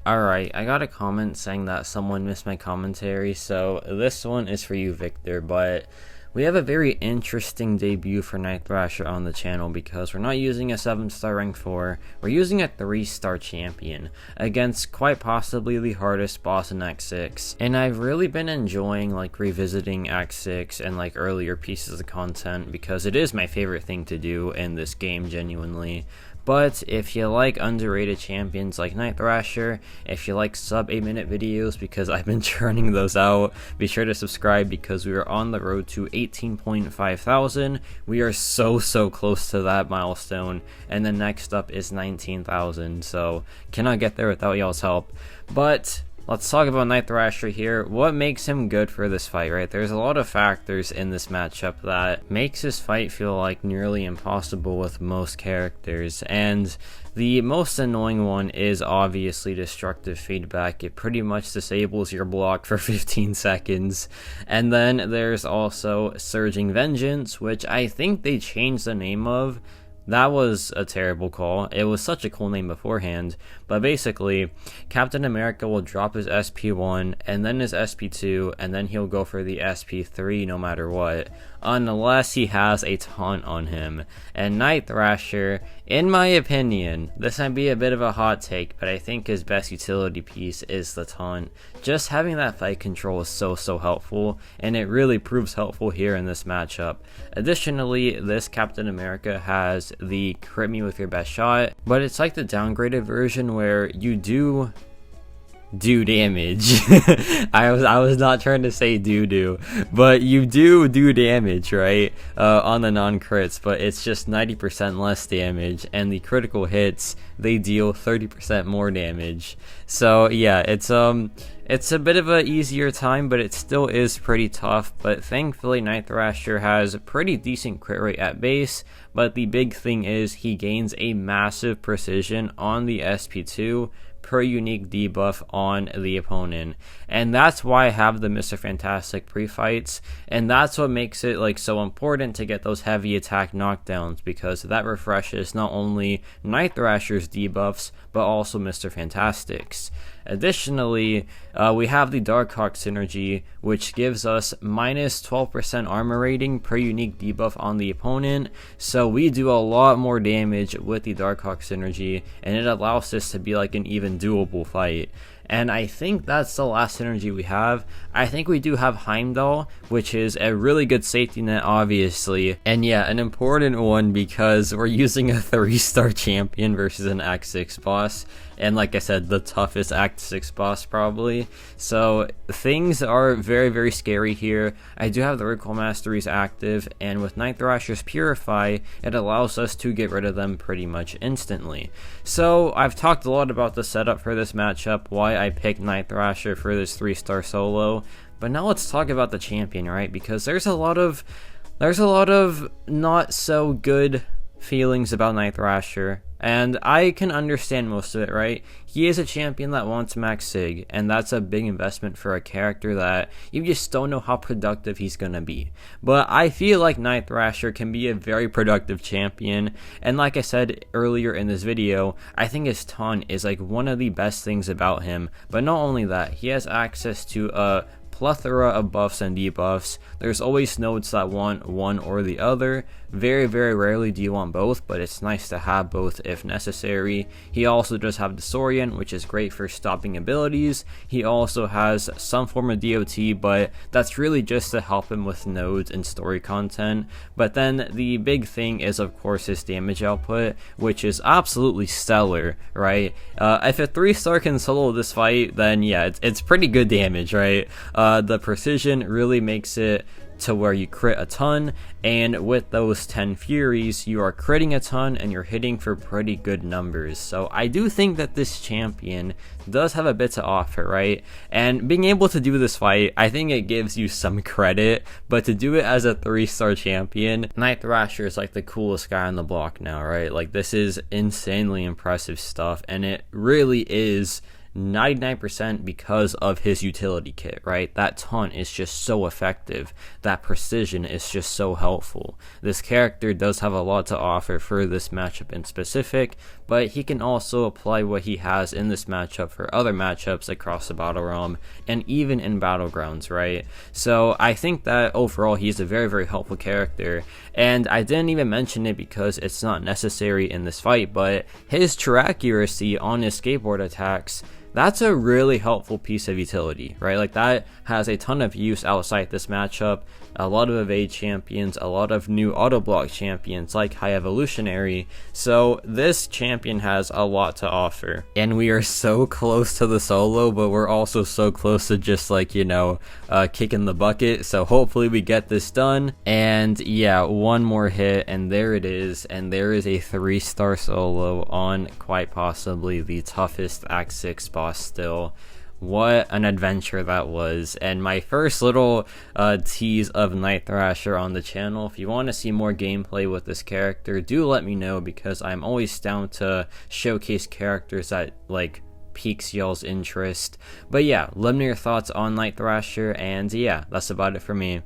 Alright, I got a comment saying that someone missed my commentary, so this one is for you, Victor, but we have a very interesting debut for THRASHER on the channel because we're not using a 7-star rank 4, we're using a 3-star champion against quite possibly the hardest boss in Act 6. And I've really been enjoying revisiting Act 6 and earlier pieces of content because it is my favorite thing to do in this game, genuinely. But if you like underrated champions like THRASHER, if you like sub 8-minute videos, because I've been churning those out, be sure to subscribe because we are on the road to 18.5 thousand. We are so close to that milestone, and then next up is 19,000, so cannot get there without y'all's help. But let's talk about THRASHER here. What makes him good for this fight, right? There's a lot of factors in this matchup that makes this fight feel like nearly impossible with most characters, and the most annoying one is obviously destructive feedback. It pretty much disables your block for 15 seconds. And then there's also Surging Vengeance, which I think they changed the name of. That was a terrible call. It was such a cool name beforehand. But basically, Captain America will drop his SP1 and then his SP2, and then he'll go for the SP3 no matter what, unless he has a taunt on him. And THRASHER, in my opinion, this might be a bit of a hot take, but I think his best utility piece is the taunt. Just having that fight control is so helpful, and it really proves helpful here in this matchup. Additionally, this Captain America has the crit me with your best shot, but it's like the downgraded version where you do damage. I was not trying to say do, but you do damage, right? On the non-crits, but it's just 90% less damage, and the critical hits, they deal 30% more damage. So yeah, it's a bit of an easier time, but it still is pretty tough. But thankfully, THRASHER has a pretty decent crit rate at base, but the big thing is he gains a massive precision on the SP2 per unique debuff on the opponent, and that's why I have the Mr. Fantastic pre-fights, and that's what makes it so important to get those heavy attack knockdowns, because that refreshes not only THRASHER's debuffs but also Mr. Fantastic's. Additionally, we have the Mcoc synergy, which gives us minus 12% armor rating per unique debuff on the opponent, so we do a lot more damage with the Mcoc synergy, and it allows this to be an even doable fight. And I think that's the last synergy we have. I think we do have Heimdall, which is a really good safety net, obviously. And yeah, an important one because we're using a 3-star champion versus an Act 6 boss. And like I said, the toughest Act 6 boss probably. So things are very scary here. I do have the Recall Masteries active, and with THRASHER's Purify, it allows us to get rid of them pretty much instantly. So I've talked a lot about the setup for this matchup, why I picked THRASHER for this 3-star solo. But now let's talk about the champion, right? Because there's a lot of not so good feelings about THRASHER, and I can understand most of it, right? He is a champion that wants max sig, and that's a big investment for a character that you just don't know how productive he's gonna be. But I feel like THRASHER can be a very productive champion, and like I said earlier in this video, I think his taunt is one of the best things about him. But not only that, he has access to a plethora of buffs and debuffs. There's always nodes that want one or the other. Very rarely do you want both, but it's nice to have both if necessary. He also does have Disorient, which is great for stopping abilities. He also has some form of DOT, but that's really just to help him with nodes and story content. But then the big thing is, of course, his damage output, which is absolutely stellar, right? If a 3-star can solo this fight, then yeah, it's pretty good damage, right? The precision really makes it to where you crit a ton, and with those 10 Furies, you are critting a ton and you're hitting for pretty good numbers. So I do think that this champion does have a bit to offer, right? And being able to do this fight, I think it gives you some credit, but to do it as a 3-star champion, THRASHER is the coolest guy on the block now, right? This is insanely impressive stuff, and it really is 99% because of his utility kit, right? That taunt is just so effective. That precision is just so helpful. This character does have a lot to offer for this matchup in specific, but he can also apply what he has in this matchup for other matchups across the battle realm and even in battlegrounds, right? So I think that overall he's a very, very helpful character, and I didn't even mention it because it's not necessary in this fight, but his true accuracy on his skateboard attacks, that's a really helpful piece of utility, right? Like, that has a ton of use outside this matchup. A lot of evade champions, a lot of new auto block champions like High Evolutionary. So this champion has a lot to offer. And we are so close to the solo, but we're also so close to just, like, you know, kicking the bucket. So hopefully we get this done. And yeah, one more hit and there it is. And there is a 3-star solo on quite possibly the toughest Act 6 boss still. What an adventure that was, and my first little tease of Night Thrasher on the channel. If you want to see more gameplay with this character, do let me know, because I'm always down to showcase characters that, like, piques y'all's interest. But yeah, let me know your thoughts on Night Thrasher, and yeah, that's about it for me.